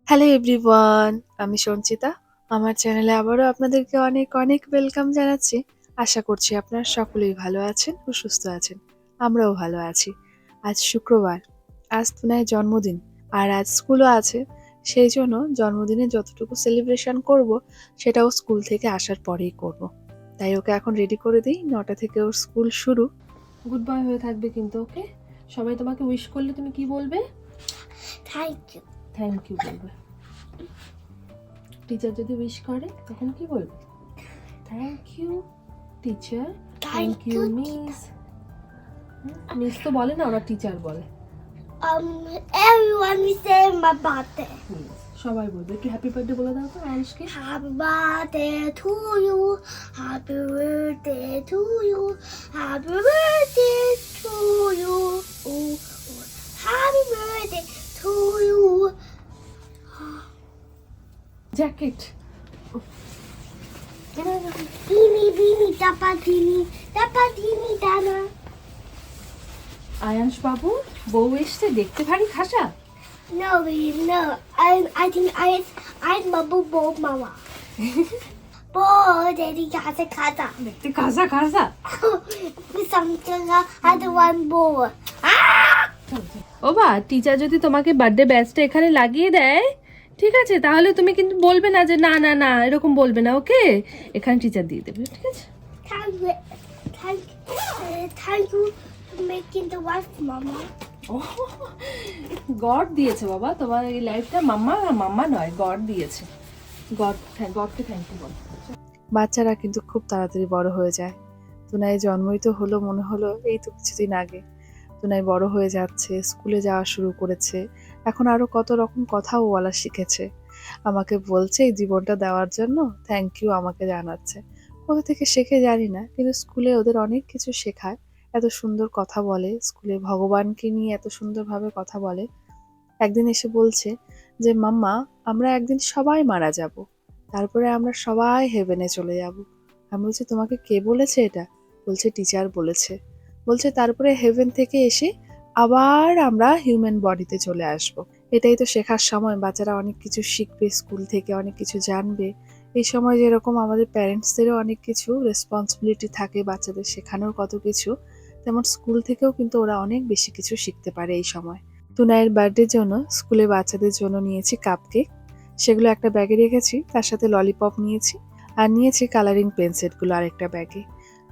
Hello everyone, আমি সঞ্চিতা। আমার চ্যানেলে আবারও আপনাদেরকে অনেক অনেক ওয়েলকাম জানাচ্ছি। আশা করছি আপনারা সকলেই ভালো আছেন ও সুস্থ আছেন। আমরাও ভালো আছি। আজ শুক্রবার, আজ তুনায়ের জন্মদিন, আর আজ স্কুলও আছে। সেই জন্য জন্মদিনে যতটুকু সেলিব্রেশন করব সেটাও স্কুল থেকে আসার পরেই করব। তাই ওকে এখন রেডি করে দিই, 9টা থেকে ওর স্কুল শুরু। গুড বয় হয়ে থাকবে কিন্তু, ওকে? সবাই তোমাকে উইশ করলে তুমি কি বলবে? Thank you. থ্যাংক ইউ বলবে। টিচার যদি উইশ করে তখন কি বলবে? Thank you teacher, thank you miss. Miss তো বলে না, ওরা টিচার বলে। Everyone will say my birthday. Yes, সবাই বলবে। একটু হ্যাপি বার্থডে বলে দাও তো আয়ুষকে। Happy birthday to you. Happy birthday to you. Happy birthday to you. Ooh, ooh. Happy birthday to you. Jacket. Beanie, beanie, dappadini, dappadini, dana. আয়াংশ বাবু, বউ এসছে, দেখতে ভারী খাসা। No, baby, no. I think I'm bubble bowl mama. Boy, daddy got a cat. দেখতে খাসা খাসা। Something had one bowl. ও বা, teacher যদি তোমাকে বার্থডে ব্যাচটা এখানে লাগিয়ে দেয়, ঠিক আছে, তাহলে তুমি কিন্তু বলবে না যে না না না, এরকম বলবে না, ওকে? এখানে টিচার দিয়ে দেবে, ঠিক আছে? Thank you for making the wife, mama. ও, গড দিয়েছে বাবা তোমার এই লাইফটা। মাম্মা মাম্মা নয়, গড দিয়েছে। গডকে থ্যাংক ইউ বল। বাচ্চারা কিন্তু খুব তাড়াতাড়ি বড় হয়ে যায়। তুনাই জন্মই তো হলো মনে হলো এই তো কিছুদিন আগে। তুনাই বড় হয়ে যাচ্ছে, স্কুলে যাওয়া শুরু করেছে, এখন আরো কত রকম কথাও বলা শিখেছে। আমাকে বলছে এই জীবনটা দেওয়ার জন্য থ্যাংক ইউ আমাকে জানাচ্ছে। কোথা থেকে শেখে জানি না, কিন্তু স্কুলে ওদের অনেক কিছু শেখায়। এত সুন্দর কথা বলে, স্কুলে ভগবানকে নিয়ে এত সুন্দরভাবে কথা বলে। একদিন এসে বলছে যে মাম্মা, আমরা একদিন সবাই মারা যাব, তারপরে আমরা সবাই হেভেনে চলে যাব। আমি বলছি তোমাকে কে বলেছে এটা? বলছে টিচার বলেছে। বলছে তারপরে হেভেন থেকে এসে আবার আমরা হিউম্যান বডিতে চলে আসব। এটাই তো শেখার সময়, বাচ্চারা অনেক কিছু শিখবে, স্কুল থেকে অনেক কিছু জানবে। এই সময় যেরকম আমাদের প্যারেন্টসদেরও অনেক কিছু রেসপন্সিবিলিটি থাকে বাচ্চাদের শেখানোর কত কিছু, তেমন স্কুল থেকেও কিন্তু ওরা অনেক বেশি কিছু শিখতে পারে এই সময়। তুনাইয়ের বার্থডের জন্য স্কুলে বাচ্চাদের জন্য নিয়েছি কাপকেক, সেগুলো একটা ব্যাগে রেখেছি, তার সাথে ললিপপ নিয়েছি, আর নিয়েছি কালারিং পেন্সিলগুলো আরেকটা ব্যাগে।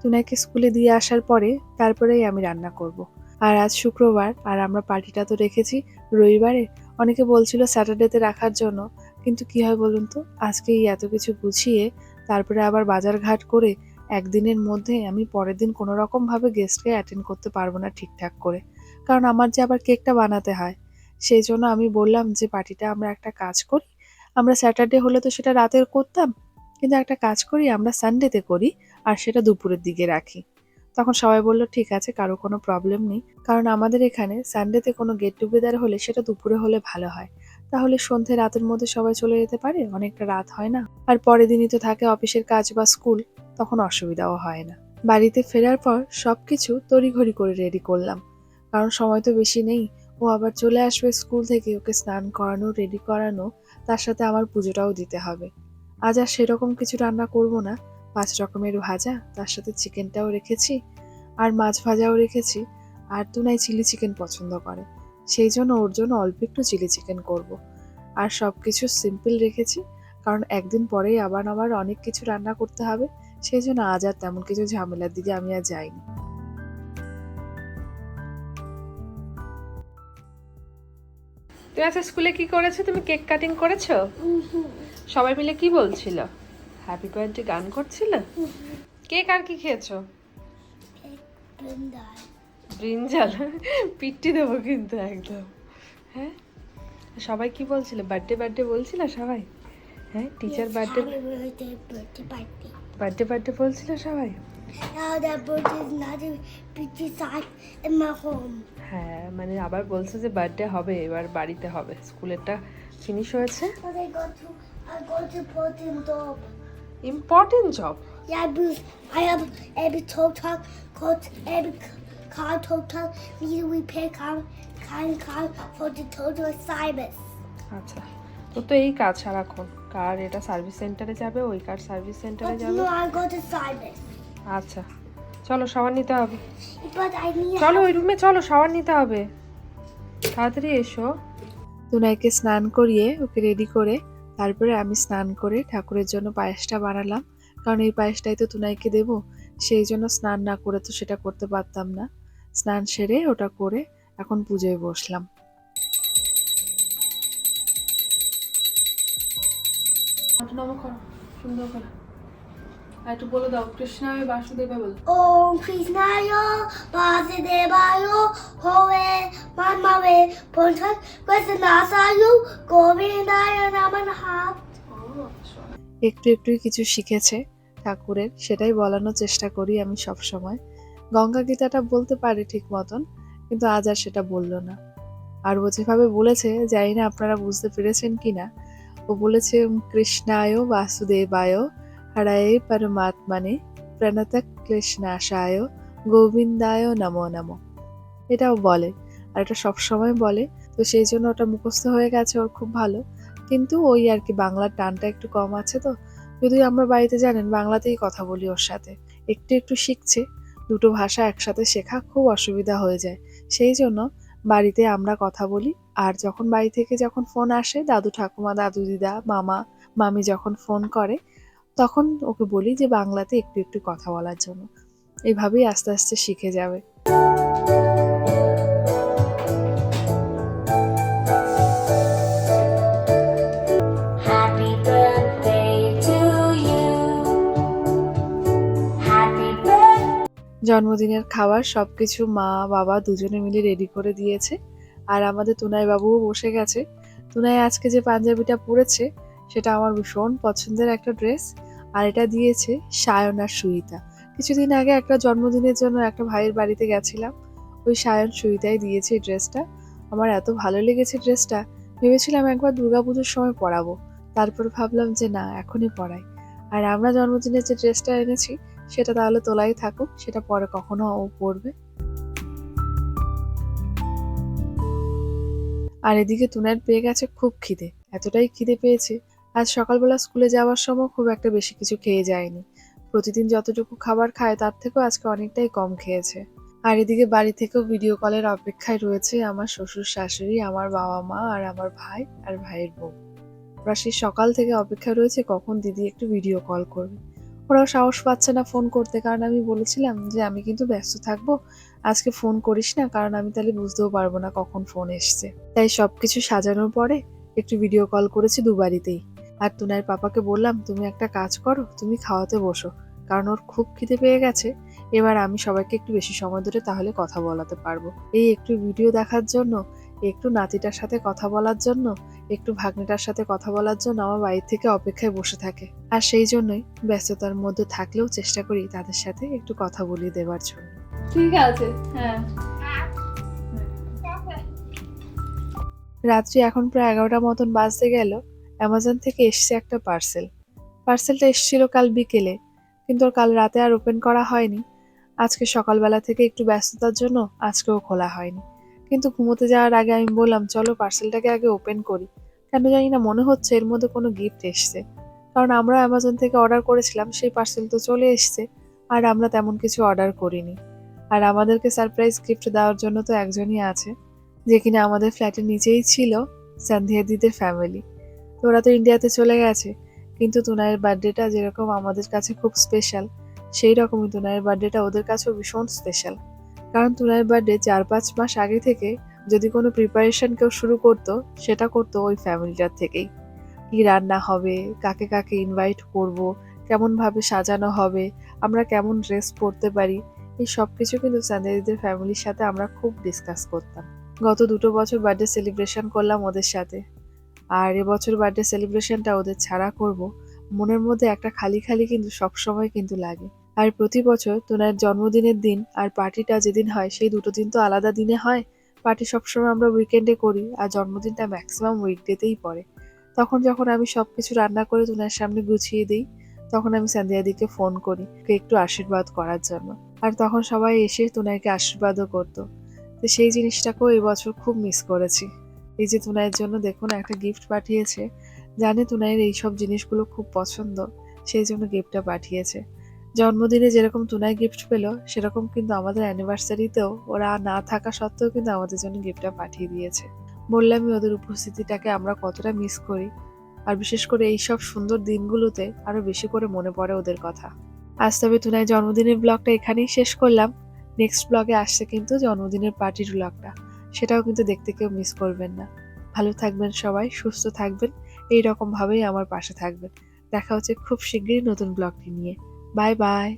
তুনাইকে স্কুলে দিয়ে আসার পরে তারপরেই আমি রান্না করব। আর আজ শুক্রবার, আর আমরা পার্টিটা তো রেখেছি রবিবারে। অনেকে বলছিল স্যাটারডেতে রাখার জন্য, কিন্তু কি হয় বলুন তো, আজকেই এত কিছু গুছিয়ে তারপরে আবার বাজার ঘাট করে একদিনের মধ্যে আমি পরের দিন কোনো রকমভাবে গেস্টকে অ্যাটেন্ড করতে পারবো না ঠিকঠাক করে, কারণ আমার যে আবার কেকটা বানাতে হয়। সেই জন্য আমি বললাম যে পার্টিটা আমরা একটা কাজ করি, আমরা স্যাটারডে হলে তো সেটা রাতের করতাম, কিন্তু একটা কাজ করি আমরা সানডেতে করি, আর সেটা দুপুরের দিকে রাখি। তখন সবাই বলল ঠিক আছে, কারো কোনো প্রবলেম নেই, কারণ আমাদের এখানে সানডেতে কোনো গেট টুগেদার হলে সেটা দুপুরে হলে ভালো হয়, তাহলে সন্ধে রাতের মধ্যে সবাই চলে যেতে পারে, অনেকটা রাত হয় না, আর পরের দিনই তো থাকে অফিসের কাজ বা স্কুল, তখন অসুবিধাও হয় না। বাড়িতে ফেরার পর সবকিছু তড়িঘড়ি করে রেডি করলাম, কারণ সময় তো বেশি নেই। ও আবার চলে আসবে স্কুল থেকে, ওকে স্নান করানো, রেডি করানো, তার সাথে আমার পুজোটাও দিতে হবে। আজ আর সেরকম কিছু রান্না করব না, 5 রকমের ভাজা, তার সাথে চিকেনটাও রেখেছি, আর মাছ ভাজাও রেখেছি। আর তুনাই চিলি চিকেন পছন্দ করে, সেই জন্য ওর জন্য অল্প একটু চিলি চিকেন করব। আর সব কিছু সিম্পল রেখেছি, কারণ একদিন পরেই আবার অনেক কিছু রান্না করতে হবে, সেই জন্য আজ আর তেমন কিছু ঝামেলার দিকে আমি আর যাইনি। তুমি আজকে স্কুলে কি করেছো? তুমি কেক কাটিং করেছো? সবাই মিলে কি বলছিল? হ্যাপি বার্থডে গান করছিল? কেক আর কি খেয়েছো? ব্রিঞ্জাল। পিট্টি দেবো কিন্তু একদম। হ্যাঁ, সবাই কি বলছিল? বার্থডে বার্থডে বলছিল সবাই? হ্যাঁ, টিচার বার্থডে বার্থডে বার্থডে বলছিল সবাই। Now that birthday is not a pretty sight in my home. হ্যাঁ, মানে আবার বলছে যে বার্থডে হবে, এবার বাড়িতে হবে, স্কুলেরটা ফিনিশ হয়েছে। But I go to important job. Important job? Yeah, because I have every total coach, every car total need to repair car for the total assignments. আচ্ছা, তো এই কাজ সারাক্ষণ, কার এটা সার্ভিস সেন্টারে যাবে, ওই কার সার্ভিস সেন্টারে But যাবে। no, I go to service. আচ্ছা চলো শাওয়ার নিতে হবে, But I need চলো ওই রুমে চলো, শাওয়ার নিতে হবে, তাড়াতাড়ি এসো। তুনাইকে স্নান করিয়ে ওকে রেডি করে তারপরে আমি স্নান করে ঠাকুরের জন্য পায়েসটা বানালাম, কারণ এই পায়েসটাই তো তুনাইকে দেব, সেই জন্য স্নান না করে তো সেটা করতে পারতাম না। স্নান সেরে ওটা করে এখন পুজোয় বসলাম। সুন্দর করে আর একটু বলে দাও, কৃষ্ণায় বাসুদেবা বলো। Om Krishnaya Vasudevaya Hore Manmave Ponchak Krishnasayu Govindaya Namaha. একটু একটু কিছু শিখেছে ঠাকুরের, সেটাই বলানোর চেষ্টা করি আমি সব সময়। গঙ্গা গীতাটা বলতে পারি ঠিক মতন, কিন্তু আজ আর সেটা বললো না। আর ও যেভাবে বলেছে জানি না আপনারা বুঝতে পেরেছেন কিনা। ও বলেছে কৃষ্ণায় বাসুদেবায় হরায়ে পরমাত্মনে প্রণত ক্লেশনাশায় গোবিন্দায় নমো নমো, এটাও বলে, আর এটা সবসময় বলে। তো সেই জন্য ওটা মুখস্থ হয়ে গেছে ওর খুব ভালো। কিন্তু ওই আর কি বাংলার টানটা একটু কম আছে, তো যদিও আমরা বাড়িতে জানেন বাংলাতেই কথা বলি ওর সাথে। একটু একটু শিখছে, দুটো ভাষা একসাথে শেখা খুব অসুবিধা হয়ে যায়, সেই জন্য বাড়িতে আমরা কথা বলি। আর যখন বাড়ি থেকে যখন ফোন আসে, দাদু ঠাকুমা, দাদু দিদা, মামা মামি যখন ফোন করে, তখন ওকে বলি যে বাংলাতে একটু একটু কথা বলার জন্য। এভাবেই আস্তে আস্তে শিখে যাবে। Happy birthday to you. Happy birthday. জন্মদিনের খাবার সবকিছু মা বাবা দুজনে মিলে রেডি করে দিয়েছে। আর আমাদের তুনাই বাবুও বসে গেছে। তুনাই আজকে যে পাঞ্জাবিটা পরেছে সেটা আমার ভীষণ পছন্দের একটা ড্রেস, আর এটা দিয়েছে সায়ন আর সুইতা। কিছুদিন আগে একটা জন্মদিনের জন্য একটা ভাইয়ের বাড়িতে গেছিলাম, ওই সায়ন সুইতাই দিয়েছে এই ড্রেসটা। আমার এত ভালো লেগেছে ড্রেসটা, ভেবেছিলাম একবার দুর্গাপুজোর সময় পরাবো, তারপর ভাবলাম যে না এখনই পরাই। আর আমরা জন্মদিনের যে ড্রেসটা এনেছি সেটা তাহলে তোলাই থাকুক, সেটা পরে কখনো ও পরবে। আর এদিকে তুনার পেয়ে গেছে খুব খিদে, এতটাই খিদে পেয়েছে আজ সকালবেলা স্কুলে যাওয়ার সময় খুব একটা বেশি কিছু খেয়ে যায়নি। প্রতিদিন যতটুকু খাবার খায় তার থেকেও আজকে অনেকটাই কম খেয়েছে। আর এদিকে বাড়ি থেকেও ভিডিও কলের অপেক্ষায় রয়েছে আমার শ্বশুর শাশুড়ি, আমার বাবা মা আর আমার ভাই আর ভাইয়ের বউ। ওরা সেই সকাল থেকে অপেক্ষায় রয়েছে কখন দিদি একটু ভিডিও কল করবে। ওরাও সাহস পাচ্ছে না ফোন করতে, কারণ আমি বলেছিলাম যে আমি কিন্তু ব্যস্ত থাকবো, আজকে ফোন করিস না, কারণ আমি তাহলে বুঝতেও পারবো না কখন ফোন এসছে। তাই সবকিছু সাজানোর পরে একটু ভিডিও কল করেছি দুবারিতেই। আর তুনার পাপাকে বললাম তুমি একটা কাজ করো, তুমি খাওয়াতে বসো, কারণ ওর খুব খিদে পেয়ে গেছে। এবার আমি সবাইকে একটু বেশি সময় ধরে তাহলে কথা বলাতে পারবো। এই একটু ভিডিও দেখার জন্য, একটু নাতিটার সাথে কথা বলার জন্য, একটু ভাগ্নেটার সাথে কথা বলার জন্য আমার বাড়ি থেকে অপেক্ষায় বসে থাকে। আর সেই জন্যই ব্যস্ততার মধ্যে থাকলেও চেষ্টা করি তাদের সাথে একটু কথা বলিয়ে দেওয়ার জন্য। ঠিক আছে, হ্যাঁ। রাত্রি এখন প্রায় 11টা মতন বাজতে গেল। অ্যামাজন থেকে এসছে একটা পার্সেলটা এসেছিল কাল বিকেলে, কিন্তু ওর কাল রাতে আর ওপেন করা হয়নি। আজকে সকালবেলা থেকে একটু ব্যস্ততার জন্য আজকেও খোলা হয়নি। কিন্তু ঘুমোতে যাওয়ার আগে আমি বললাম চলো পার্সেলটাকে আগে ওপেন করি। কেন জানি না মনে হচ্ছে এর মধ্যে কোনো গিফট এসছে, কারণ আমরা অ্যামাজন থেকে অর্ডার করেছিলাম, সেই পার্সেল তো চলে এসছে, আর আমরা তেমন কিছু অর্ডার করিনি। আর আমাদেরকে সারপ্রাইজ গিফট দেওয়ার জন্য তো একজনই আছে, যে কিনা আমাদের ফ্ল্যাটের নিচেই ছিল, সন্ধ্যা দিদের ফ্যামিলি। তো ওরা তো ইন্ডিয়াতে চলে গেছে, কিন্তু তুনায়ের বার্থডেটা যেরকম আমাদের কাছে খুব স্পেশাল, সেই রকমই তুনায়ের বার্থডেটা ওদের কাছেও ভীষণ স্পেশাল। কারণ তুনায়ের বার্থডে 4-5 মাস আগে থেকে যদি কোনো প্রিপারেশন কেউ শুরু করতো, সেটা করতো ওই ফ্যামিলিটার থেকেই। কি রান্না হবে, কাকে কাকে ইনভাইট করব, কেমন ভাবে সাজানো হবে, আমরা কেমন ড্রেস পরতে পারি, এই সব কিছু কিন্তু সন্ধ্যাদিদের ফ্যামিলির সাথে আমরা খুব ডিসকাস করতাম। গত 2 বছর বার্থডে সেলিব্রেশন করলাম ওদের সাথে, আর এবছর বার্থডে সেলিব্রেশনটা ওদের ছাড়া করব, মনের মধ্যে একটা খালি খালি কিন্তু সবসময় কিন্তু লাগে। আর প্রতি বছর তোনার জন্মদিনের দিন আর পার্টিটা যেদিন হয়, সেই দুটো দিন তো আলাদা দিনে হয়। পার্টি সবসময় আমরা উইকেন্ডে করি, আর জন্মদিনটা ম্যাক্সিমাম উইকডেতেই পড়ে। তখন যখন আমি সবকিছু রান্না করে তোনার সামনে গুছিয়ে দিই, তখন আমি সন্ধ্যাদিকে ফোন করি ওকে একটু আশীর্বাদ করার জন্য। আর তখন সবাই এসে তোনাকে আশীর্বাদও করতো। তো সেই জিনিসটাকেও এবছর খুব মিস করেছি। এই যে তুনায়ের জন্য দেখুন একটা গিফট পাঠিয়েছে, জানে তুনাইয়ের এইসব জিনিসগুলো খুব পছন্দ, সেই জন্য গিফটটা পাঠিয়েছে। জন্মদিনে যেরকম তুনাই গিফট পেলো, সেরকম কিন্তু আমাদের অ্যানিভার্সারিতেও ওরা না থাকা সত্ত্বেও কিন্তু আমাদের জন্য গিফটটা পাঠিয়ে দিয়েছে। বললামই ওদের উপস্থিতিটাকে আমরা কতটা মিস করি, আর বিশেষ করে এইসব সুন্দর দিনগুলোতে আরো বেশি করে মনে পড়ে ওদের কথা। আজ তবে তুনাই জন্মদিনের ব্লগটা এখানেই শেষ করলাম। নেক্সট ব্লগে আসছে কিন্তু জন্মদিনের পার্টির ব্লগটা, সেটাও কিন্তু দেখতে কেউ মিস করবেন না। ভালো থাকবেন সবাই, সুস্থ থাকবেন, এইরকম ভাবেই আমার পাশে থাকবেন। দেখা হচ্ছে খুব শিগগিরই নতুন ব্লগটি নিয়ে। Bye bye.